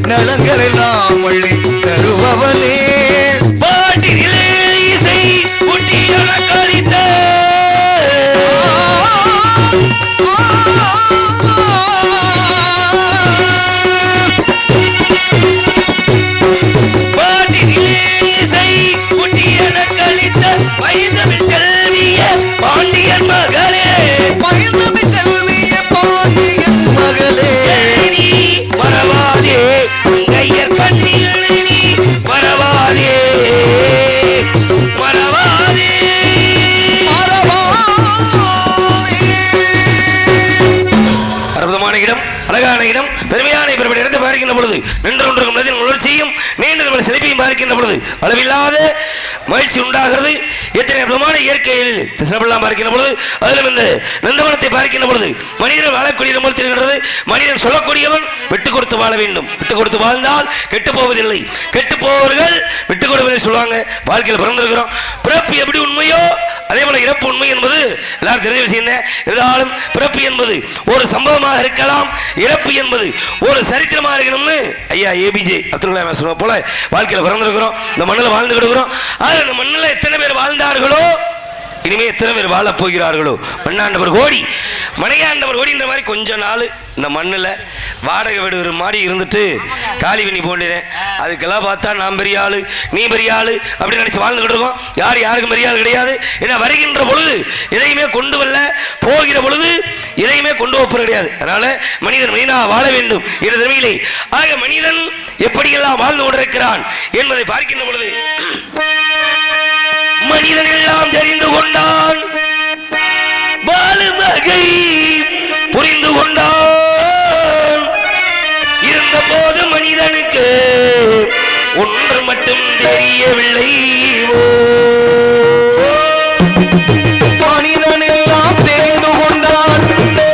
நலங்கள் எல்லாம் வள்ளி தருபவளே பாட்டிலே இசை குட்டியன கழித்த பாட்டிலே இசை குட்டியன கழித்த வைந்தமிழ் செல்விய பாண்டியன் மகளே வைந்தமிழ் செல்விய பாண்டியன் மகளே வரவாதே கையர் கண்ணில் நீ வரவாதே வரவாதே அற்புதமான இடம், அழகான இடம், பெருமையான இடத்தை பார்க்கின்ற பொழுது நின்றொன்றுக்கும் நதியின் உணர்ச்சியும் நீண்ட சிலைப்பையும் பார்க்கின்ற பொழுது அளவில்லாத மகிழ்ச்சி உண்டாகிறது. எத்தனை அற்புதமான இயற்கையில் சிறப்பெல்லாம் பார்க்கின்ற பொழுது அதிலும் இந்த நந்தவனத்தை பார்க்கின்ற பொழுது மனிதன் வாழக்கூடிய போல் தெரிகின்றது. மனிதன் சொல்லக்கூடியவன் விட்டு கொடுத்து வாழ வேண்டும். விட்டு கொடுத்து வாழ்ந்தால் கெட்டு போவதில்லை. கெட்டு போவர்கள் விட்டு கொடுப்பதை சொல்லுவாங்க. வாழ்க்கையில் பிறந்திருக்கிறோம். பிறப்பு எப்படி உண்மையோ அதே போல இறப்பு உண்மை என்பது எல்லாரும் தெரிஞ்ச விஷயம் தான். இருந்தாலும் பிறப்பு என்பது ஒரு சம்பவமாக இருக்கலாம், இறப்பு என்பது ஒரு சரித்திரமாக இருக்கணும்னு ஐயா ஏபிஜே அப்துல் கலாம் சொன்ன போல வாழ்க்கையில் பிறந்திருக்கிறோம். இந்த மண்ணில் வாழ்ந்து கிடக்கிறோம். ஆனால் இந்த மண்ணில் எத்தனை பேர் வாழ்ந்தார்களோ இனிமே எத்தனை பேர் வாழப் போகிறார்களோ. மண்ணாண்டவர் கோடி மனையாண்டவர் கோடின்ற மாதிரி கொஞ்ச நாள் இந்த மண்ணில் வாடகை வீடு ஒரு மாடி இருந்துட்டு காலி பண்ணி போண்டேன். அதுக்கெல்லாம் பார்த்தா நான் பெரிய ஆளு நீ பெரிய ஆளு அப்படின்னு நினைச்சு வாழ்ந்துகிட்டு இருக்கோம். யாருக்கும் பெரிய ஆள் கிடையாது. ஏன்னா வருகின்ற பொழுது எதையுமே கொண்டு வரல, போகிற பொழுது எதையுமே கொண்டு வைப்பது கிடையாது. அதனால மனிதன் மனிதனாக வாழ வேண்டும் என்ற திறமையிலே ஆக மனிதன் எப்படியெல்லாம் வாழ்ந்து கொண்டிருக்கிறான் என்பதை பார்க்கின்ற பொழுது மனிதன் எல்லாம் தெரிந்து கொண்டான், பாலுமகை புரிந்து கொண்டான். இருந்த போது மனிதனுக்கு ஒன்று மட்டும் தெரியவில்லை. மனிதன் எல்லாம் தெரிந்து கொண்டான்,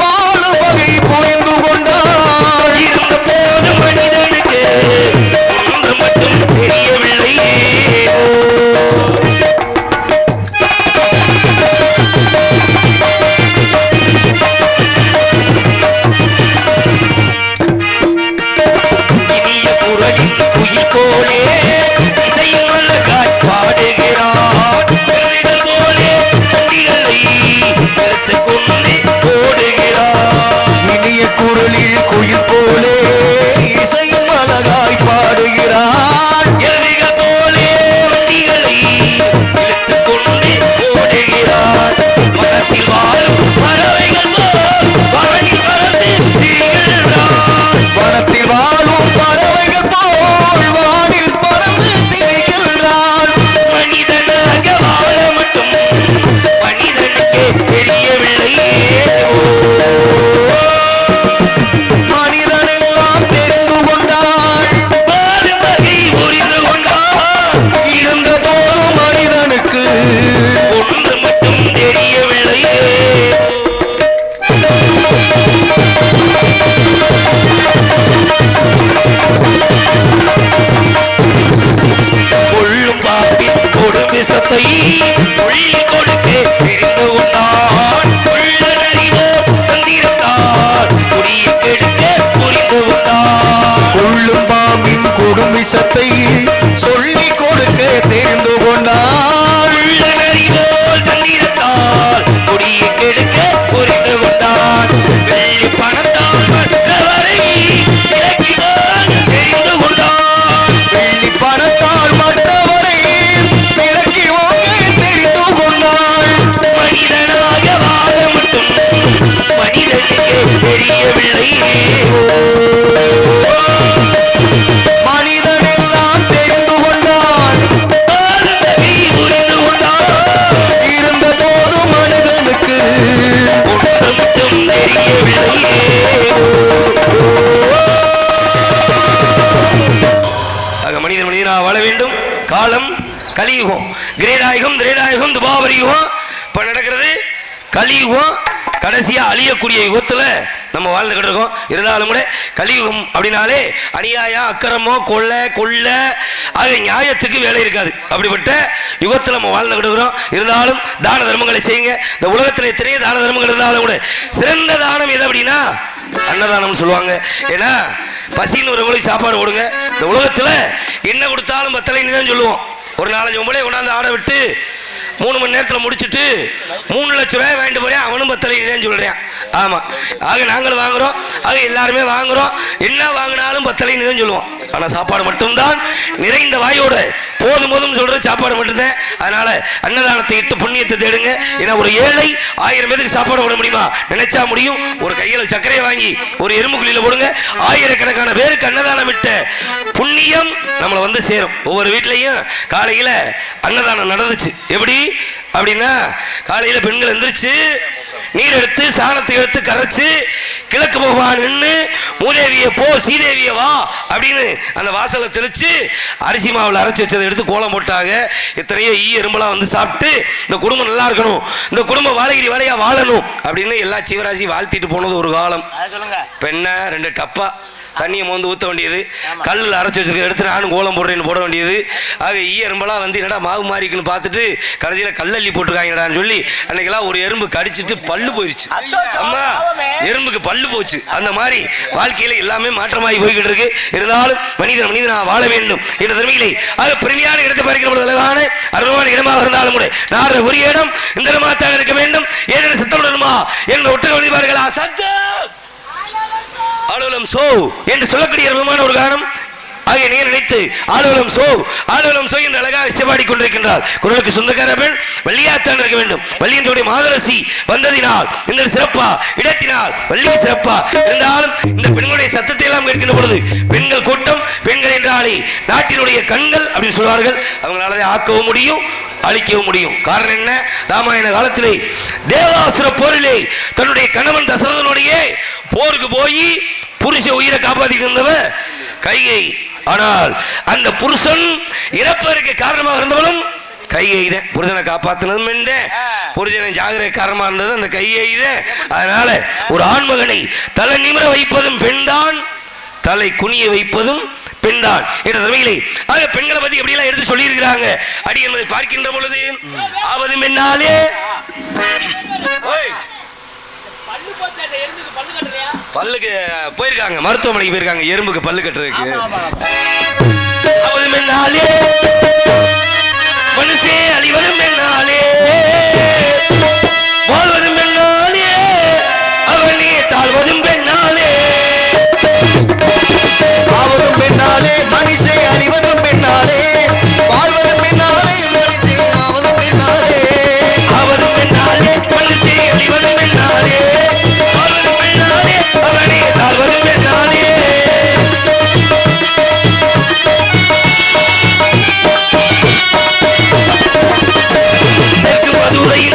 பாலுமகை புரிந்து கொண்டான். இருந்த போது மனிதனுக்கு ஒன்று மட்டும் தெரியவில்லை. விஷத்தை சொல்லிக் கொடுக்க தெரிந்து கொண்டாள். தண்ணீரத்தால் குடியை கெடுக்க புரிந்து கொண்டான். வெள்ளி பணத்தால் மற்றவரை விலக்கி தெரிந்து கொண்டான். வெள்ளி பணத்தால் மற்றவரை விலக்கி தெரிந்து கொண்டாள். மனிதனாக வாழ மட்டும் மனிதன் தெரியவில்லையே. மனிதன் எல்லாம் தெரிந்து கொண்டான், புரிந்து கொண்டான், இருந்த போது மனிதனுக்கு ஒன்றும் தெரியவில்லையே. மனிதன் மனிதனாக வாழ வேண்டும். காலம் கலியுகம், கிரேதாயுகம், திரேதாயுகம், துபாவரி யுகம். இப்ப நடக்கிறது கலியுகம். கடைசியா அழியக்கூடிய யுகத்துல நம்ம வாழ்ந்துகிட்டு இருக்கோம். இருந்தாலும் கூட கலியுகம் அப்படின்னாலே அநியாயம், அக்கிரமோ, கொள்ள ஆக நியாயத்துக்கு வேலை இருக்காது. அப்படிப்பட்ட யுகத்தில் நம்ம வாழ்ந்துகிட்டு இருக்கிறோம். இருந்தாலும் தான தர்மங்களை செய்யுங்க. இந்த உலகத்தில் எத்தனையோ தான தர்மங்கள் இருந்தாலும் கூட சிறந்த தானம் எது அப்படின்னா அன்னதானம்னு சொல்லுவாங்க. ஏன்னா பசின்னு ஒரு உங்களுக்கு சாப்பாடு கொடுங்க. இந்த உலகத்தில் என்ன கொடுத்தாலும் பத்தலைன்னு தான் சொல்லுவோம். ஒரு 4-5 பொம்பளை கொண்டாந்து ஆட விட்டு 3 மணி நேரத்தில் முடிச்சுட்டு 3 லட்சம் ரூபாய் வாங்கிட்டு போறேன், அவனும் பத்தலைன்னு சொல்றேன். ஆமா, ஆக நாங்கள் வாங்குறோம், ஆக எல்லாருமே வாங்குறோம். என்ன வாங்கினாலும் பத்தலைன்னு தான் சொல்லுவோம். ஆனா சாப்பாடு மட்டும்தான் நிறைந்த வாயோட போதும் சொல்றது சாப்பாடு மட்டும்தான். அதனால அன்னதானத்தை இட்டு புண்ணியத்தை தேடுங்க. ஏன்னா ஒரு ஏழை 1000 பேருக்கு சாப்பாடு போட முடியுமா? நினைச்சா முடியும். ஒரு கையில சர்க்கரையை வாங்கி ஒரு எறும்பு குழியில போடுங்க, ஆயிரக்கணக்கான பேருக்கு அன்னதானம் இட்ட புண்ணியம் நம்மளை வந்து சேரும். ஒவ்வொரு வீட்லையும் காலையில அன்னதானம் நடந்துச்சு. எப்படி அப்படின்னா காலையில பெண்கள் எந்திரிச்சு நீர் எடுத்து சாணத்தை எடுத்து கரைச்சு கிழக்கு பகவான் நின்று மூதேவிய போ சீதேவிய வா அப்படின்னு அந்த வாசலை தெளிச்சு அரிசி மாவில் அரைச்சி வச்சதை எடுத்து கோலம் போட்டாங்க. எத்தனையோ எறும்பெல்லாம் வந்து சாப்பிட்டு இந்த குடும்பம் நல்லா இருக்கணும், இந்த குடும்பம் வாழகிரி வாழையா வாழணும் அப்படின்னு எல்லா ஜீவராசி வாழ்த்திட்டு போனது ஒரு காலம். பெண்ண 2 டப்பா தண்ணியை மோந்து ஊற்ற வேண்டியது, கல்லில் அரைச்சி வச்சிருக்க எடுத்து நானும் கோலம் போடுறேன்னு போட வேண்டியது. ஆக எறும்பெல்லாம் வந்து என்னடா மாவு மாறிக்குன்னு பார்த்துட்டு கடைசியில் கல்லள்ளி போட்டுருக்காங்கடான்னு சொல்லி அன்னைக்கெல்லாம் ஒரு எறும்பு கடிச்சிட்டு பல்லு போயிடுச்சு. அம்மா எறும்புக்கு பல்லு போச்சு. அந்த மாதிரி வாழ்க்கையில எல்லாமே மாற்றமாகி போய்கிட்டு இருக்கு. இருந்தாலும் மனிதனா வாழ வேண்டும் என்ற தன்மையிலே ஆக பெருமையான இடத்தை பார்க்கிற அழகான அற்புதமான இடமாக இருந்தாலும் கூட நாடுற உரிய இடம் இந்த இடமாத்தாக இருக்க வேண்டும். ஏதேனும் சத்தமிடணுமா என்ற ஒற்றை வழிபாடுகளா சத்தம் ஆளுலம் சோ என்று சொல்லக்கூடிய அற்புதமான ஒரு காரணம். ஆகிய நீ நினைத்து ஆளுலம் சோ என்று அழகாக இசைபாடி கொண்டிருக்கின்றார். குரலுக்கு சொந்தக்கார பெண் வள்ளியாத்தான் இருக்க வேண்டும். வள்ளியனுடைய மாதரசி வந்ததினால் இந்த சிறப்பா, இடத்தினால் வள்ளி சிறப்பா இருந்தாலும் இந்த பெண்களுடைய சத்தத்தை எல்லாம் கேட்கின்ற பொழுது பெண்கள் கூட்டம், பெண்கள் என்றாலே நாட்டினுடைய கண்கள் அப்படின்னு சொல்வார்கள். அவங்களால ஆக்கவும் முடியும், அழிக்கவும் முடியும். காரணம் என்ன? ராமாயண காலத்திலே தேவாசுர போரிலே தன்னுடைய கணவன் தசரதனுடைய போருக்கு போய் புருஷ உயிரை காப்பாற்றிட்டு இருந்தவன் கைகை. ஆனால் அந்த புருஷன் இறப்பதற்கு காரணமாக இருந்தவனும் கையை தான். புருஷனை காப்பாற்றினதும் என்ன, புருஷனை ஜாகிர காரணமாக இருந்தது அந்த கையை தான். அதனால ஒரு ஆண்மகனை தலை நிமிர வைப்பதும் பெண்தான், தலை குனிய வைப்பதும் பெண்தான் என்ற தன்மையிலே ஆக பெண்களை பத்தி எப்படி எல்லாம் எடுத்து சொல்லி இருக்கிறாங்க அடி என்பதை பார்க்கின்ற பொழுது ஆவது பெண்ணாலே பல்லுக்கு போயிருக்காங்க, மருத்துவமனைக்கு போயிருக்காங்க எறும்புக்கு பல்லு கட்டுறதுக்கு. ஆவது பெண்ணாலே மனுஷே அழிவதும் பெண்ணாலே வாழ்வதும் பெண்ணாலே அவனே தாழ்வதும் பெண்ணாலே. ஆவதும் பெண்ணாலே மனுஷே அழிவதும் பெண்ணாலே வாழ்வதும் பெண்ணாலே மனுஷே ஆவதும் பெண்ணாலே. ஆவதும் பெண்ணாலே மனுஷே அழிவதும் பெண்ணாலே வாழ்வதும் பெண்ணாலே அவனே தாழ்வதும் பெண்ணாலே. தெற்கு மதுரையில்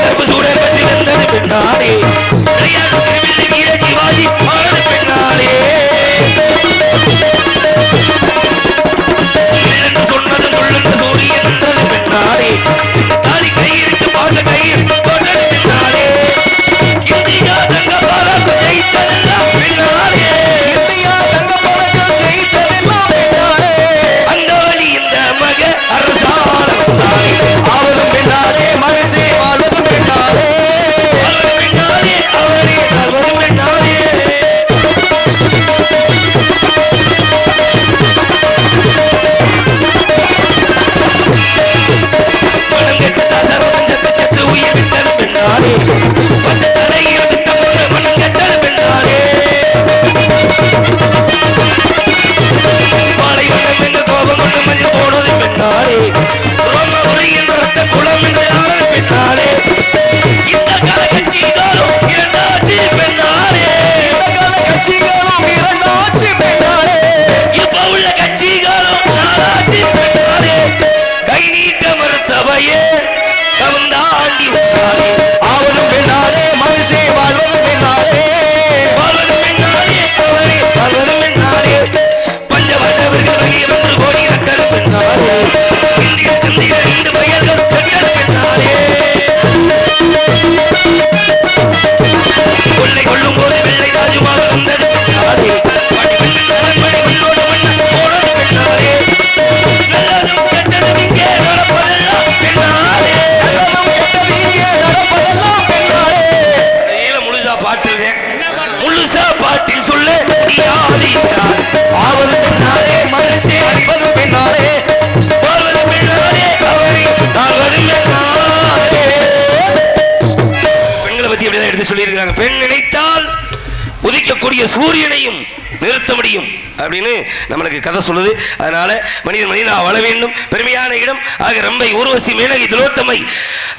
உதிக்கக்கூடிய சூரியனையும் நிறுத்த முடியும் அப்படின்னு நம்மளுக்கு கதை சொல்லுது. அதனால மனிதனா வாழ வேண்டும். பெருமையான இடம் ஆக ரம்பை, ஊர்வசி, மேனகை, திலோத்தமை,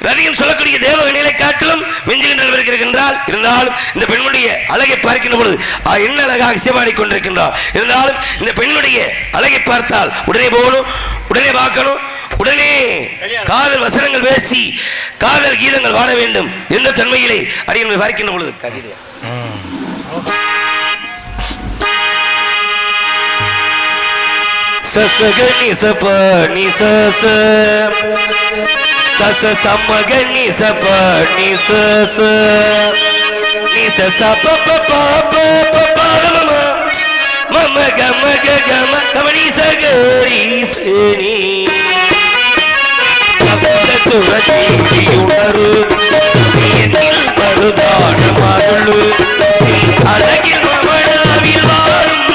ரதியின் சொல்லக்கூடிய தேவகனிலை காட்டிலும் மிஞ்சுகின்ற இருக்கின்றால். இருந்தாலும் இந்த பெண்ணுடைய அழகை பார்க்கின்ற பொழுது என்ன அழகாக சேவாடி கொண்டிருக்கின்றார். இருந்தாலும் இந்த பெண்ணுடைய அழகை பார்த்தால் உடனே போகணும், உடனே பார்க்கணும், உடனே காதல் வசனங்கள் பேசி காதல் கீதங்கள் வாட வேண்டும் என்ற தன்மையிலே அடியனை பார்க்கின்ற பொழுது கவிதை சசகனி சபனி சச சச சமகனி சபனி சச நீ சச பப பப பப மம மம கம கம கமனி சகரி சேனி சப்த துரதி உணரு என்னில் மருதான மருளு அழகில் மமனாவில் வாழும்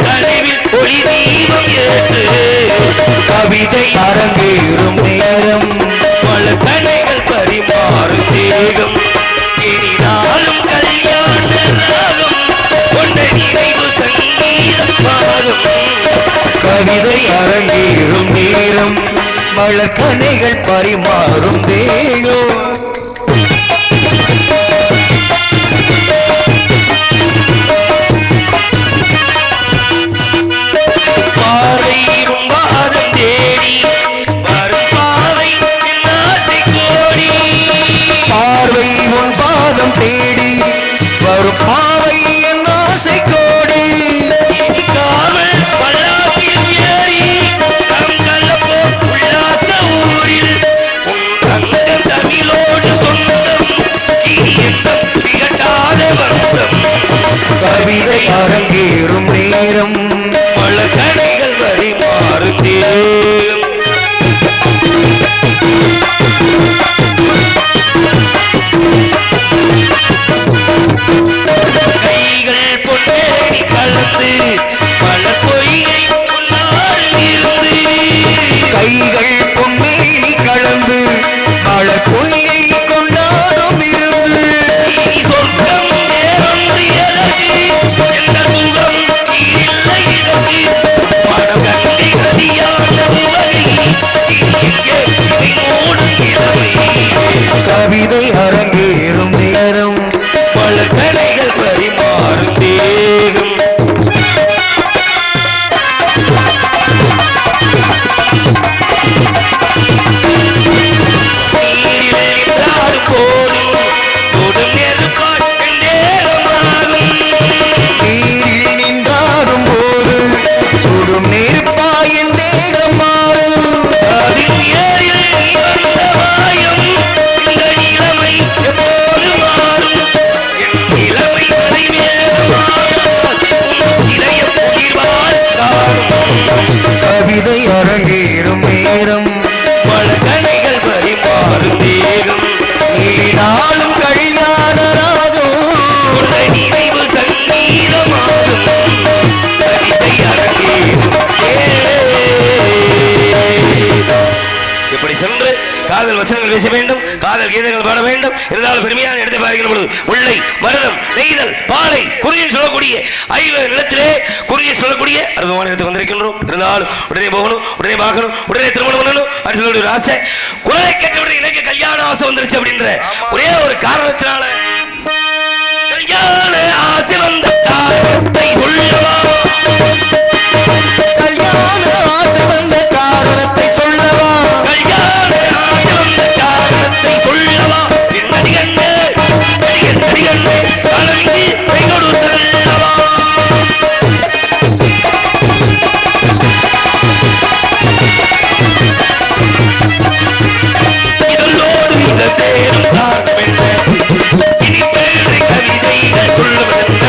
தலைவில் ஒளி தீபம் ஏற்று கவிதை அரங்கேறும் நேரம் பல தடைகள் பரிமாறும் தேகம் இனினாலும் கல்யாண ராகம் கொண்ட நினைவு சங்கீதம் பாடும் கவிதை அரங்கேறும் நேரம் மலக்கணைகள் பரிமாறும் தேகம் தேடி வரும் பாவை என் ஆசை கோடி காவல் பல்லாக்கில் ஏறி கங்கலப்போ உல்லாச ஊரில் உன் தங்கம் தமிழோடு சொந்தம் இனி எந்த திகட்டாத வந்தம் கவிதை அரங்கேறும் நேரம் பல கடைகள் வரிமாறும் தேகம் கைகள் பொன்னேறி கலந்து பல பொய்கை முன்னால் இருந்து கைகள் பொன்னேறி கலந்து பல பொய்யை கொண்டாடும் இருந்து இனி சொர்க்கம் வேறொன்று எதற்கு என்ற சுகம் இல்லை இதற்கு மனம் கண்டை கதியான உவகை எங்கே இதை மூடும் இடமை கவிதை அரங்கேறும் நேரம் பல கடைகள் பரிமாறும் தேகம் நீரில் நின்றாடும் போதும் சுடும் நெருப்பாட்டும் நேரமாகும் நீரில் நின்றாடும் போது சுடும் நெருப்பாயின் தேகம் மாறும் அதில் ஏறில் நீ வந்த மாயம் இந்த நிலைமை எப்போது மாறும் என் நிலைமை இதய புகிர்வால் காணும் கவிதை அரங்கேறும் நேரம் பல கணைகள் பரிமாறும் தேகம் நாளும் கல்யாண ராகம் உள்ள நினைவு சங்கீதமாகும் கவிதை அரங்கேறும் இப்படி சென்று காதல் வசனங்கள் பேச வேண்டும், காதல் கீதங்கள் பாட வேண்டும். இருந்தாலும் பெருமையான இடத்தை பார்க்கிற பொழுது முல்லை, மருதம், நெய்தல், பாலை, குறிஞ்சி சொல்லக்கூடிய ஐவகை நிலத்திலே குறிஞ்சி சொல்லக்கூடிய அற்புதமான இடத்துக்கு வந்திருக்கின்றோம். இருந்தாலும் உடனே போகணும், உடனே பார்க்கணும், உடனே திருமணம் பண்ணணும் அப்படின்னு சொல்லக்கூடிய ஒரு ஆசை. குரலை கேட்டபடி எனக்கு கல்யாண ஆசை வந்துருச்சு அப்படின்ற ஒரே ஒரு காரணத்தினால கல்யாண ஆசை வந்த காரணத்தை சொல்லவா, கல்யாண ஆசை வந்த காரணத்தை சொல்லவா, கல்யாண ஆசை வந்த காரணத்தை சொல்லவா, என் நடிகண்ணே நடிகண்ணே காலமின்றி கை கொடுத்ததல்லவா. இதழோடு இத சேரும் காரணம் என்ன, இனி பேரை கவிதைகள் சொல்லுவதென்ன,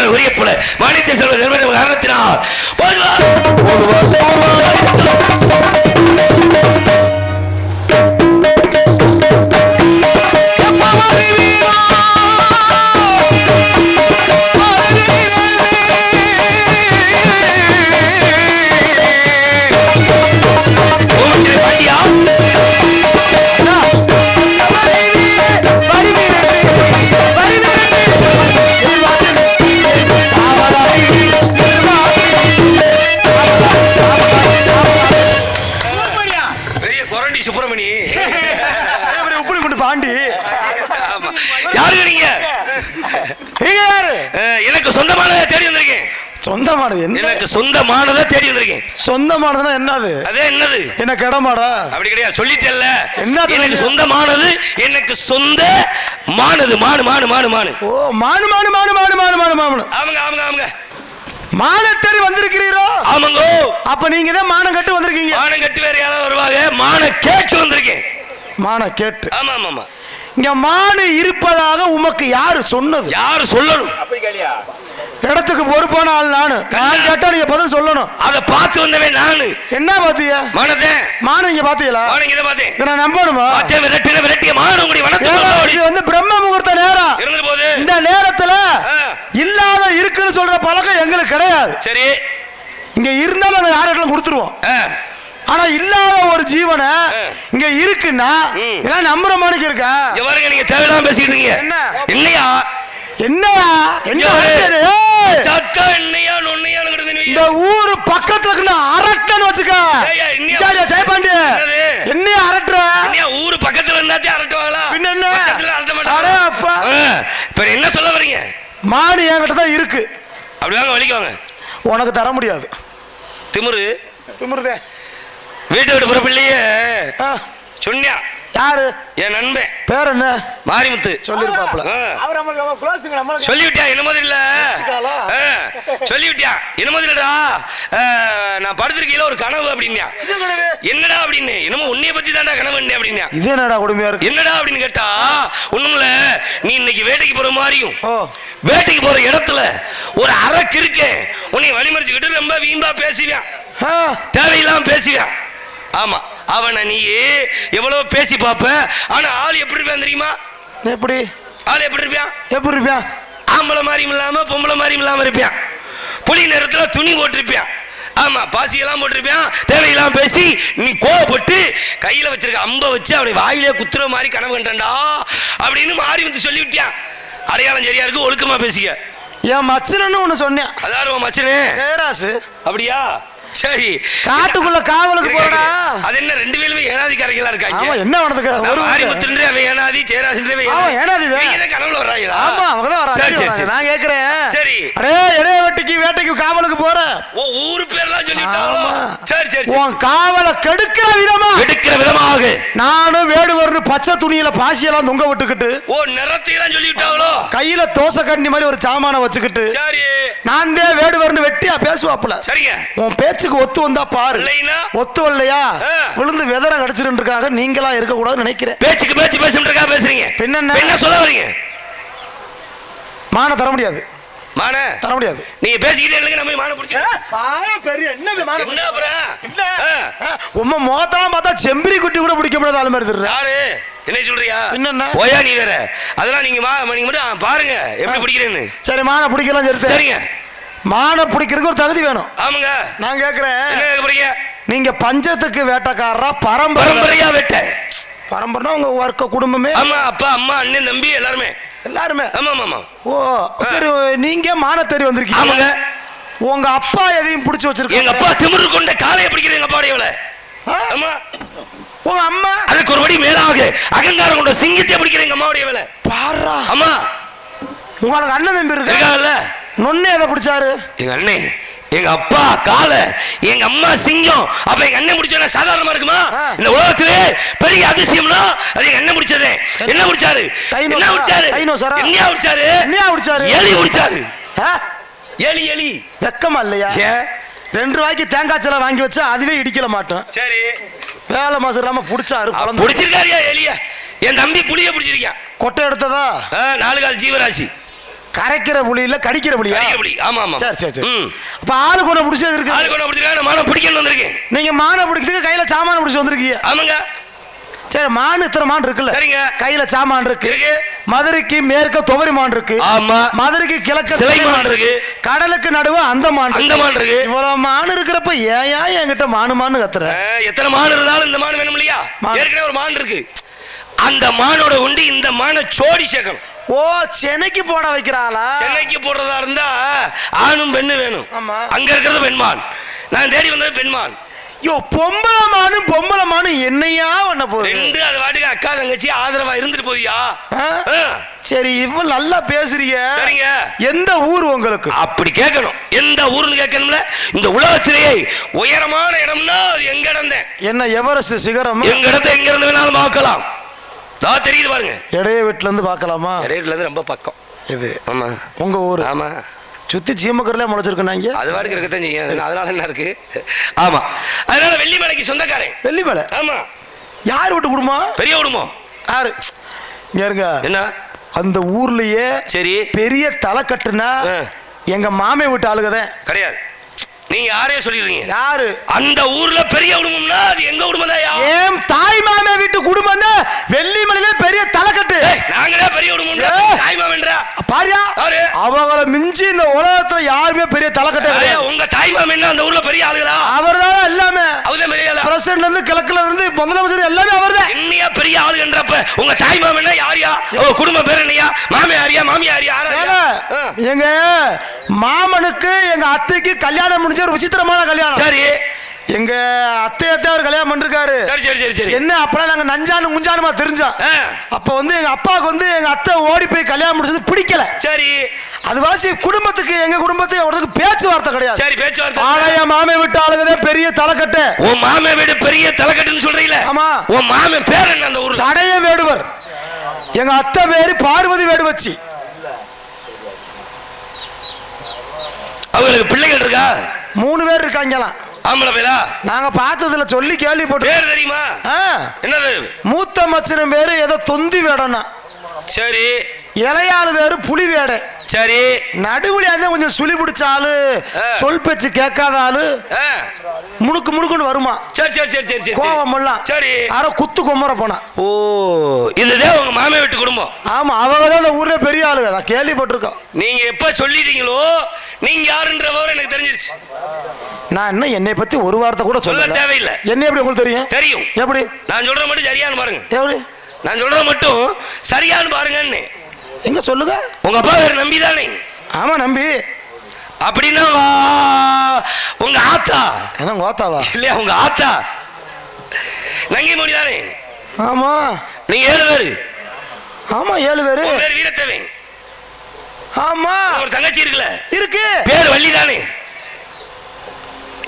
மாணவர் உரிய போல மானியத்தை சொல்ற காரணத்தினால் சுப்பிரமணி உப்புடி கொண்டு பாண்டி யாரு நீங்க? யாரு? எனக்கு சொந்தமானதை தேடி வந்திருக்கேன். சொந்தமானது என்ன? எனக்கு சொந்தமானதை தேடி வந்திருக்கேன். சொந்தமானதுன்னா என்னது? அதே என்னது? என்ன கடமாடா? அப்படி கிடையாது, சொல்லிட்டேல்ல. என்னது? எனக்கு சொந்தமானது, எனக்கு சொந்த மானது. மானு மானு மானு மானு. ஓ மானு மானு மானு மானு மானு மானு மானு. ஆமாங்க ஆமாங்க ஆமாங்க. மானத்தேடி வந்திருக்கிறீரோ? ஆமாங்க. அப்ப நீங்க தான் மானம் கட்டு வந்திருக்கீங்க. மானம் கட்டு வேற யாராவது வருவாங்க? மான கேட்டு வந்திருக்கேன். மான கேட்டு? ஆமா ஆமா ஆமா. இங்க மானு இருப்பதாக உமக்கு யாரு சொன்னது? யாரு சொல்லணும்? இடத்துக்கு பொறுப்பான ஆள் நானு. நான் கேட்டா நீங்க பதில் சொல்லணும். அத பார்த்து வந்தவன் நானு. என்ன பாத்தியா? மானதே. மானு இங்க பாத்தீங்களா? மானு இங்க பார்த்தேன். இத நான் நம்பணுமா? பாத்தே விரட்டிய மானு உங்களுடைய வணக்கம். இது வந்து பிரம்ம முகூர்த்த நேரம். இருந்த போது இந்த நேரத்துல இல்லாத இருக்குன்னு சொல்ற பழக்கம் எங்களுக்கு கிடையாது. சரி. இங்க இருந்தாலும் நாங்க யார்கிட்ட கொடுத்துருவோம். ஆனா இல்லாத ஒரு ஜீவனை இங்க இருக்குன்னா இதெல்லாம் நம்புற மாதிரி இருக்கா? எவருங்க நீங்க தேவையில்லாம பேசிட்டு இருக்கீங்க? என்ன? என்னையா? என்னையா? என்ன சத்தா என்னையா நொன்னையான்னு கிடக்குது. இந்த ஊரு பக்கத்துல இருக்குன்னா அரட்டன்னு வச்சுக்க. ஜெயபாண்டி என்னையா அரட்டுற? என்னையா ஊரு பக்கத்துல இருந்தாத்தே அரட்டுவாங்களா? பின்ன என்ன? பக்கத்துல அரட்ட மாட்டாங்க. அப்பா இப்ப என்ன சொல்ல வரீங்க? மாடு என்கிட்ட தான் இருக்கு. அப்படி வாங்க வலிக்கு வாங்க. உனக்கு தர முடியாது. திமுரு திமுருதே. வீட்டை விட்டு புறப்பிள்ளையே சொன்னியா? யாரு? என் நண்பன். பேர் என்ன? மாரிமுத்து. சொல்லிருப்பாப்ல. சொல்லிவிட்டியா? என்ன மாதிரி இல்ல சொல்லிவிட்டியா? என்ன மாதிரி இல்லடா, நான் படுத்திருக்கையில ஒரு கனவு அப்படின்னா. என்னடா அப்படின்னு, என்னமோ உன்னைய பத்தி தான்டா கனவு அப்படின்னா. இது என்னடா கொடுமையா இருக்கு? என்னடா அப்படின்னு கேட்டா, ஒண்ணுமில்ல, நீ இன்னைக்கு வேட்டைக்கு போற மாதிரியும் வேட்டைக்கு போற இடத்துல ஒரு அரக்கு இருக்கேன் உன்னை வழிமறிச்சுக்கிட்டு ரொம்ப வீம்பா பேசுவேன், தேவையில்லாம பேசுவேன். ஆமா, அவனை நீ எவ்வளவு பேசி பாப்ப. ஆனா ஆள் எப்படி இருப்பான் தெரியுமா? எப்படி ஆள் எப்படி இருப்பான்? எப்படி இருப்பான்? ஆம்பளை மாதிரியும் இல்லாம பொம்பளை மாதிரியும் இல்லாம இருப்பான். புலி நேரத்துல துணி போட்டிருப்பான். ஆமா, பாசியெல்லாம் போட்டிருப்பான். தேவையில்லாம பேசி நீ கோவப்பட்டு கையில வச்சிருக்க அம்ப வச்சு அவனை வாயிலே குத்துற மாதிரி கனவு கண்டா அப்படின்னு மாறி வந்து சொல்லிவிட்டான். அடையாளம் சரியா இருக்கு, ஒழுக்கமா பேசிக்க. என் மச்சனன்னு ஒண்ணு சொன்னேன். அதாவது உன் மச்சனே ஜெயராசு. அப்படியா? சரி. காட்டுக்குள்ள காவலுக்கு போறடா. அது என்ன ரெண்டு பேருமே ஏனாதிக்காரங்களா இருக்காங்க? ஆமா, என்ன வந்ததுக்கு? ஒரு மாரிமுத்துன்றே அவன் ஏனாதி, ஜெயராஜன்றே ஏனாதி. நீங்க தான் கனவுல வர்றாங்களா? ஆமா, அவங்க தான் வர்றாங்க. சரி சரி, நான் கேக்குறேன். சரி. அடே இடைய வெட்டிக்கு வேட்டைக்கு காவலுக்கு போற. ஓ, ஊரு பேர்லாம் சொல்லிட்டாங்களா? சரி சரி. உன் காவலை கெடுக்கிற விதமாக நானும் வேடுவர்னு பச்சை துணியில பாசியெல்லாம் தொங்க விட்டுக்கிட்டு, ஓ நிறத்தையெல்லாம் சொல்லிவிட்டாங்களோ? கையில தோசை கண்ணி மாதிரி ஒரு சாமான வச்சுக்கிட்டு, சரி, நான் தான் வேடுவர்னு வெட்டியா பேசுவாப்புல. சரிங்க. உன் பேச்சுக்கு ஒத்து வந்தா பாரு, ஒத்து வரலையா விழுந்து வெதற கடிச்சிருக்காக நீங்களா இருக்க கூடாதுன்னு நினைக்கிறேன். பேச்சுக்கு பேச்சு பேசுறதுக்கா பேசுறீங்க? என்ன சொல்ல வரீங்க? மான தர முடியாது. மான தர முடியாது. நீங்க பேசிக்கிட்டே இல்லங்க, நம்ம மான புடிச்சு பெரிய என்ன மான என்ன அப்புறம் உம்ம முகத்தெல்லாம் பார்த்தா செம்பரி குட்டி கூட பிடிக்க முடியாத ஆளு மாதிரி தெரியுது. யாரு? என்ன சொல்றியா? என்னன்னா போயா நீ வேற. அதெல்லாம் நீங்க நீங்க மட்டும் பாருங்க எப்படி பிடிக்கிறேன்னு. சரி, மான பிடிக்கலாம். சரி சரிங்க. மான பிடிக்கிறதுக்கு ஒரு தகுதி வேணும். ஆமாங்க. நான் கேக்குறேன், என்ன கேக்குறீங்க? நீங்க பஞ்சத்துக்கு வேட்டைக்காரரா பரம்பரையா வேட்டை? பரம்பரைனா உங்க வர்க்க குடும்பமே? ஆமா, அப்பா அம்மா அண்ணன் தம்பி எல்லாருமே. ஆமா ஆமா. ஓ சரி, நீங்க மான தேடி வந்திருக்கீங்க. ஆமாங்க. உங்க அப்பா எதையும் பிடிச்சு வச்சிருக்காங்க? எங்க அப்பா திமிரு கொண்ட காலையை பிடிக்கிறது எங்க அப்பா உடையவள. ஆமா. உங்க அம்மா அதுக்கு ஒரு படி மேலாக அகங்காரம் கொண்ட சிங்கத்தை பிடிக்கிற எங்க அம்மா உடையவள. பாரா. ஆமா. உங்களுக்கு அண்ணன் தம்பி இருக்காங்கல்ல? நொண்ணே எதை பிடிச்சாரு? எங்க அண்ணே, எங்க அப்பா காலை, எங்க அம்மா சிங்கம். அப்ப எங்க அண்ணன் முடிச்சா சாதாரணமா இருக்குமா? இந்த உலகத்திலே பெரிய அதிசயம்னா அது எங்க அண்ணன் முடிச்சதே. என்ன முடிச்சாரு? என்ன முடிச்சாரு? என்ன முடிச்சாரு? என்ன முடிச்சாரு? எலி முடிச்சாரு. எலி எலி வெக்கமா இல்லையா? 2 ரூபாய்க்கு தேங்காய் சில வாங்கி வச்சா அதுவே இடிக்கல மாட்டோம். சரி, வேலை மாசம் இல்லாம புடிச்சாரு. புடிச்சிருக்காரியா எலிய? என் தம்பி புளிய புடிச்சிருக்கான். கொட்டை எடுத்ததா? 4 கால் ஜீவராசி. கரைக்கிற புலி இல்ல கடிக்கிற புலியா? கடிக்கிற புலி. ஆமா ஆமா. சரி சரி சரி. அப்ப ஆளு கொண்ட பிடிச்சது இருக்கு. ஆளு கொண்ட பிடிச்சிருக்கேன். மானை பிடிக்கணும் வந்திருக்கேன். நீங்க மானை பிடிக்கிறதுக்கு கையில சாமான பிடிச்சி வந்திருக்கீங்க. ஆமாங்க. சரி, மான் இத்தனை மான் இருக்குல்ல? சரிங்க. கையில சாமான் இருக்கு. மதுரைக்கு மேற்க துவரி மான் இருக்கு. ஆமா. மதுரைக்கு கிழக்கு சிலை மான் இருக்கு. கடலுக்கு நடுவு அந்த மான் இருக்கு. இவ்வளவு மான் இருக்கிறப்ப ஏயா என்கிட்ட மானு கத்துற? எத்தனை மான் இருந்தாலும் இந்த மான் வேணும் இல்லையா? ஏற்கனவே ஒரு மான் இருக்கு. அந்த மானோட உண்டு இந்த மானை சோடி சேர்க்கணும். ஓ, சென்னைக்கு போட வைக்கிறாளா? சென்னைக்கு போடுறதா இருந்தா ஆணும் பெண்ணு வேணும். ஆமா. அங்க இருக்கிறது பெண்மான். நான் தேடி வந்தது பெண்மான். யோ, பொம்பளை மானும் என்னையா பண்ண போகுது? ரெண்டு அது வாட்டுக்கு அக்கா தங்கச்சி ஆதரவா இருந்துட்டு போதியா? சரி, இவ்வளவு நல்லா பேசுறீங்க. சரிங்க. எந்த ஊர் உங்களுக்கு? அப்படி கேட்கணும். எந்த ஊர்னு கேட்கணும்ல. இந்த உலகத்திலேயே உயரமான இடம்னா அது எங்க இடம் தான். என்ன எவரெஸ்ட் சிகரம்? எங்க இடத்தை எங்க இருந்து வேணாலும் பார்க்கலாம். தான் தெரியுது பாருங்க. இடைய வீட்டுல இருந்து பார்க்கலாமா? இடைய வீட்டுல இருந்து ரொம்ப பக்கம் இது. ஆமா. உங்க ஊர்? ஆமா. சுத்தி சீமக்கர்ல முளைச்சிருக்கேன். அது வாட்டுக்கு இருக்கத்தான் செய்யும். அதனால என்ன இருக்கு? ஆமா. அதனால வெள்ளிமலைக்கு சொந்தக்காரன். வெள்ளிமலை? ஆமா. யார் வீட்டு குடும்பம்? பெரிய குடும்பம். யாரு? இங்க இருங்க. என்ன அந்த ஊர்லயே சரி பெரிய தலை கட்டுனா எங்க மாமே வீட்டு ஆளுகதான் கிடையாது. நீங்க யாரையும் சொல்லிடுறீங்க. யாரு? அந்த ஊர்ல பெரிய குடும்பம்னா அது எங்க குடும்பம் தான். ஏன் தாய் மாமே வீட்டு குடும்பம் தான் வெள்ளிமலையில பெரிய தலைக்கட்டு. நாங்களே பெரிய குடும்பம். தாய் மாமன்றா பாரியா? அவங்கள மிஞ்சி இந்த உலகத்துல யாருமே பெரிய தலைக்கட்டு. உங்க தாய் மாமன் அந்த ஊர்ல பெரிய ஆளுகளா? அவர்தான் எல்லாமே. அவர்தான் பெரிய ஆளு. பிரசிடன்ட்ல இருந்து கிழக்குல இருந்து முதலமைச்சர் எல்லாமே அவர்தான். என்னையா பெரிய ஆளுன்றப்ப உங்க தாய் மாமன் யாரியா? குடும்பம் பேர் என்னையா? மாமே யாரியா? மாமியா யாரியா? எங்க மாமனுக்கு எங்க அத்தைக்கு கல்யாணம் முடிஞ்ச ஒரு விசித்திரமான கல்யாணம். சரி, எங்க அத்தை அவர் கல்யாணம் பண்ணிருக்காரு. சரி சரி சரி சரி. என்ன அப்பலாம் நாங்க நஞ்சானு முஞ்சானுமா தெரிஞ்சோம். அப்ப வந்து எங்க அப்பாவுக்கு எங்க அத்தை ஓடி போய் கல்யாணம் முடிச்சது பிடிக்கல. சரி, அது வாசி குடும்பத்துக்கு எங்க குடும்பத்துக்கு அவருக்கு பேச்சுவார்த்தை கிடையாது. சரி, பேச்சுவார்த்தை. ஆனா மாமே விட்டு ஆளுகதான் பெரிய தலைக்கட்டு. உன் மாமே வீடு பெரிய தலைக்கட்டுன்னு சொல்றீங்களே? ஆமா. உன் மாமே பேர் என்ன அந்த ஊர்? சடைய வேடுவர். எங்க அத்தை பேரு பார்வதி வேடுவச்சி. அவங்களுக்கு பிள்ளைகள் இருக்கா? 3 பேர் இருக்காங்கலாம். ஆம்பளை பேரா? நாங்க பார்த்ததுல சொல்லி கேள்விப்பட்டு. பேர் தெரியுமா? என்னது? மூத்த மச்சனும் பேரு ஏதோ தொந்தி வேடனா. சரி. இளையாளு பேரு புலி வேட. சரி. நடுவுல கொஞ்சம் சுழி பிடிச்ச ஆளு, சொல் பேச்சு கேட்காத ஆளு, முணுக்கு முணுக்குன்னு வருமா. சரி சரி சரி சரி. கோவம் எல்லாம். சரி. யாரோ குத்து கொம்பர போனா. ஓ, இதுதான் உங்க மாமே வீட்டு குடும்பம்? ஆமா, அவங்க தான் அந்த ஊர்ல பெரிய ஆளு. நான் கேள்விப்பட்டிருக்கோம். நீங்க எப்ப சொல்லிட்டீங்களோ நீங்க யாருன்ற விவரம் எனக்கு தெரிஞ்சிருச்சு. நான் என்ன என்னை பத்தி ஒரு வார்த்தை கூட சொல்ல தேவையில்லை. என்ன எப்படி உங்களுக்கு தெரியும்? தெரியும். எப்படி? நான் சொல்ற மட்டும் சரியானு பாருங்க. எப்படி? நான் சொல்ற மட்டும் சரியானு பாருங்கன்னு. எங்க சொல்லுங்க. உங்க அப்பா பேர் நம்பி தானே? ஆமா, நம்பி. அப்படின்னா உங்க ஆத்தா என்ன? உங்க ஆத்தாவா? இல்லையா, உங்க ஆத்தா நங்கை மொழி தானே? ஆமா. நீங்க 7 பேரு? ஆமா, 7 பேரு. பேர் வீரத்தேவன். ஆமா. ஒரு தங்கச்சி இருக்குல்ல? இருக்கு. பேர் வள்ளி தானே?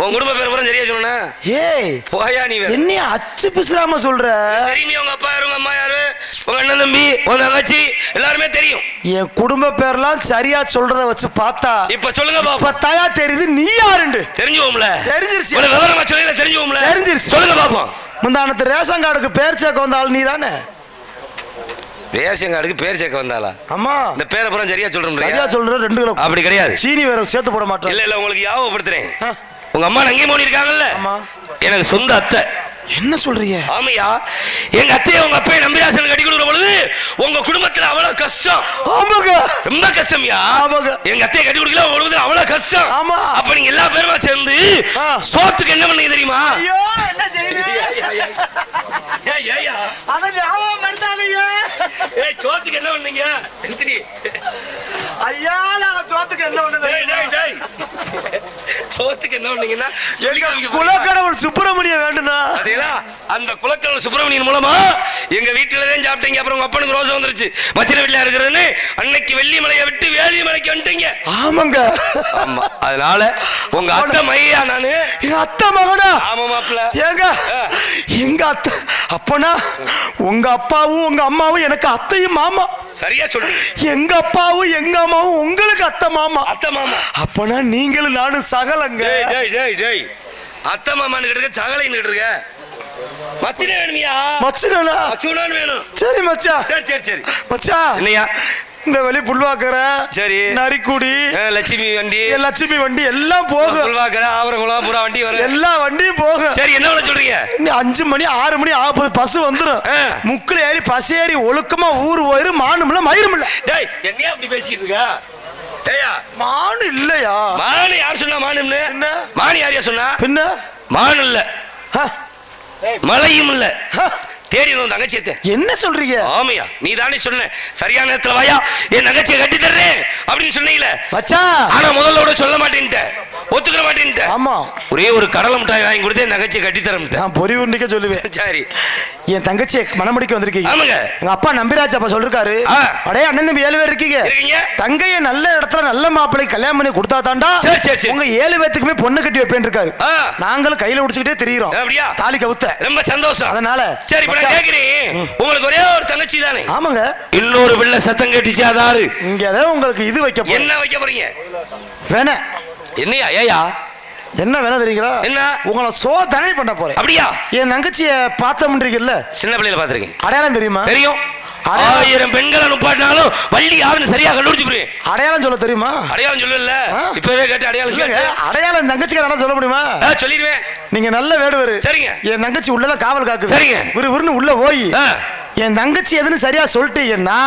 உன் குடும்ப பேர் பூரா சரியா சொன்னா? ஏய் போயா நீ. என்ன அச்சு பிசுறாம சொல்ற? தெரியுமே உங்க அப்பா யாரு, உங்க அம்மா யாரு, உங்க அண்ணன் தம்பி, உங்க தங்கச்சி எல்லாருமே தெரியும். என் குடும்ப பேர்லாம் சரியா சொல்றத வச்சு பார்த்தா இப்ப சொல்லுங்க பாப்பா. இப்ப தயா தெரியுது நீ யாருன்னு. தெரிஞ்சுவோம்ல? தெரிஞ்சிருச்சு. ஒரு விவரமா சொல்லல? தெரிஞ்சுவோம்ல? தெரிஞ்சிருச்சு. சொல்லுங்க பாப்போம். முந்தானத்து ரேஷன் கார்டுக்கு பேர் சேர்க்க வந்த ஆள் நீ தானே? ரேஷன் கார்டுக்கு பேர் சேர்க்க வந்தாளா? ஆமா. இந்த பேரை பூரா சரியா சொல்றேன். சரியா சொல்ற 2 கிலோ. அப்படி கிடையாது. சீனி வேற சேர்த்து போட மாட்டேன். இல்ல இல்ல, உங்களுக்கு ஞாபகப்படுத்துறேன். உங்க அம்மா நங்கை மோனி இருக்காங்கல்ல? எனக்கு சொந்த அத்தை. என்ன சொல்றீங்க? ஆமையா, எங்க அத்தையை உங்க அப்பையை நம்பிராசன் கட்டி கொடுக்குற பொழுது உங்க குடும்பத்துல அவ்வளவு கஷ்டம். ஆமாங்க, ரொம்ப கஷ்டம்யா. ஆமாங்க, எங்க அத்தையை கட்டி கொடுக்கல பொழுது அவ்வளவு கஷ்டம். ஆமா. அப்ப நீங்க எல்லா பேருமா சேர்ந்து சோத்துக்கு என்ன பண்ணீங்க தெரியுமா? ஐயோ, என்ன செய்வீங்க? ஏய்யா, அத ஞாபகப்படுத்தாதீங்க. ஏய், சோத்துக்கு என்ன பண்ணீங்க? எந்திரி. ஐயா, நான் சோத்துக்கு என்ன பண்ணது? டேய் சோத்துக்கு என்ன பண்ணீங்கன்னா குலக்கடவுள் சுப்பிரமணியம் வேண்டுனா அந்த குலக்கடவுள் சுப்பிரமணியன் மூலமா எங்க வீட்டுல தான் சாப்பிட்டீங்க. அப்புறம் உங்க அப்பனுக்கு ரோசம் வந்துருச்சு. மச்சின வீட்டுல இருக்கிறதுன்னு அன்னைக்கு வெள்ளிமலையை விட்டு வேலிமலைக்கு வந்துட்டீங்க. ஆமாங்க. ஆமா, அதனால உங்க அத்தை மையா நானு எங்க அத்தை மகனா? ஆமா மாப்ள. ஏங்க எங்க அத்தை அப்பனா உங்க அப்பாவும் உங்க அம்மாவும் எனக்கு அத்தையும் மாமா. சரியா சொல்லு. எங்க அப்பாவும் எங்க அம்மாவும் உங்களுக்கு அத்தை மாமா. அத்தை மாமா அப்பனா நீங்களும் நானும் சகலங்க. டேய் டேய் டேய், அத்தை மாமான்னு கிட்ட சகலைன்னு கிட்ட மச்சினே வேணுமியா? மச்சினா மச்சுனான்னு வேணும். சரி மச்சா. சரி சரி சரி மச்சா. என்னையா இந்த வழி புல்வாக்கற, சரி, நரிக்குடி, லட்சுமி வண்டி, லட்சுமி வண்டி எல்லாம் போகும். புல்வாக்கற, ஆவரகுளம் பூரா வண்டி வரும். எல்லா வண்டியும் போகும். சரி, என்ன பண்ண சொல்றீங்க? 5 மணி 6 மணி ஆகுது, பஸ் வந்துரும். முக்குல ஏறி பஸ் ஏறி ஒழுக்கமா ஊர் போயிரு. மானும்ல மயிரும்ல. டேய், என்னையா அப்படி பேசிக்கிட்டு இருக்கா? டேயா, மானு இல்லையா? மானு யார் சொன்னா? மானுன்னு என்ன? மானு யாரையா சொன்னா? பின்ன மானு இல்ல, மலையும் இல்ல, தேடி தங்கச்சியத்தை. என்ன சொல்றீங்க? ஆமையா, நீ தானே சொன்ன சரியான நேரத்துல வாயா என் தங்கச்சியை கட்டி தர்றேன் அப்படின்னு சொன்னீங்களே மச்சா. ஆனா முதல்ல சொல்ல மாட்டேன்ட்ட, ஒத்துக்கிற மாட்டேன்ட்ட. ஆமா, ஒரே ஒரு கடலை மிட்டாய் வாங்கி கொடுத்து என் தங்கச்சியை கட்டி தரேன். நான் பொறி உண்டிக்க சொல்லுவேன். சரி, என் தங்கச்சியை மனமுடிக்க வந்திருக்கீங்க. ஆமாங்க. எங்க அப்பா நம்பிராஜ் அப்பா சொல்லிருக்காரு, அடே அண்ணன் தம்பி 7 பேர் இருக்கீங்க. தங்கையை நல்ல இடத்துல நல்ல மாப்பிள்ளை கல்யாணம் பண்ணி கொடுத்தா தாண்டா உங்க 7 பேத்துக்குமே பொண்ணு கட்டி வைப்பேன் இருக்காரு. நாங்களும் கையில உடிச்சுக்கிட்டே தெரியுறோம். அப்படியா? தாலி கவுத்த. ரொம்ப சந்தோஷம். அதனால சரி, இப்ப நான் கேக்குறேன், உங்களுக்கு ஒரே ஒரு தங்கச்சி தானே? ஆமாங்க. இன்னொரு பிள்ளை சத்தம் கேட்டுச்சு, அதாரு இங்க அதான் உங்களுக்கு இது வைக்க. என்ன வைக்க போறீங்க? வேணா. என்னையா? ஏயா என்ன வேணா தெரியுங்களா? என்ன? உங்களை சோதனை பண்ண போறேன். அப்படியா? என் தங்கச்சிய பார்த்தோம்ன்றீங்கல்ல, சின்ன பிள்ளையில பாத்துருக்கேன். அடையாளம் தெரியுமா? தெரியும். 1000 பெண்களை நுப்பாட்டினாலும் வள்ளி யாருன்னு சரியா கண்டுபிடிச்சு போறேன். அடையாளம் சொல்ல தெரியுமா? அடையாளம் சொல்லல, இப்பவே கேட்டு அடையாளம் சொல்லுங்க. அடையாளம் தங்கச்சிக்கு சொல்ல முடியுமா? சொல்லிடுவேன். நீங்க நல்ல வேடுவரு. சரிங்க. என் தங்கச்சி உள்ளதான் காவல் காக்குது. சரிங்க. விறுவிறுன்னு உள்ள போய் என் தங்கச்சி எதுன்னு சரியா சொல்லிட்டீங்கன்னா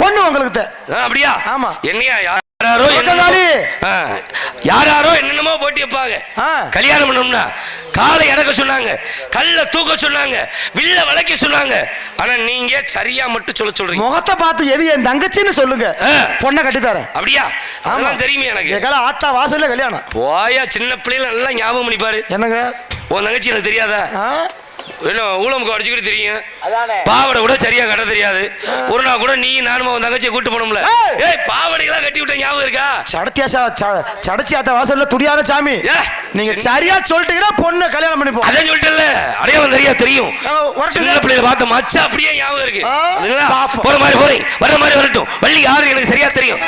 பொண்ணு உங்களுக்கு. அப்படியா? ஆமா. என்னையா யாரோ என்னென்னமோ போட்டி வைப்பாங்க. கல்யாணம் பண்ணோம்னா காலை அடக்க சொன்னாங்க, கல்ல தூக்க சொன்னாங்க, வில்ல வளைக்க சொன்னாங்க. ஆனா நீங்க சரியா மட்டும் சொல்றீங்க. முகத்தை பார்த்து எது என் தங்கச்சின்னு சொல்லுங்க, பொண்ணை கட்டி தரேன். அப்படியா? அதெல்லாம் தெரியுமே எனக்கு. ஆத்தா வாசல்ல கல்யாணம். போயா, சின்ன பிள்ளைல நல்லா ஞாபகம் பண்ணிப்பாரு. என்னங்க உன் தங்கச்சி எனக்கு தெரியாதா? என்ன ஊழமுக்கு அடிச்சுக்கிட்டு தெரியும், பாவடை கூட சரியா கட்ட தெரியாது. ஒரு நாள் கூட நீ நானும் உன் தங்கச்சியை கூட்டு போனோம்ல, ஏய் பாவடைகளா கட்டி விட்ட ஞாபகம் இருக்கா? சடச்சியாத்த வாசல்ல துடியாத சாமி. நீங்க சரியா சொல்லிட்டீங்கன்னா பொண்ணு கல்யாணம் பண்ணிப்போம். அதான் சொல்லிட்டல, அடையாளம் தெரியா தெரியும். சின்ன பிள்ளைய பார்த்த மச்சா அப்படியே ஞாபகம் இருக்கு. போற மாதிரி போறேன், வர்ற மாதிரி வரட்டும். வள்ளி யாரு எனக்கு சரியா தெரியும்.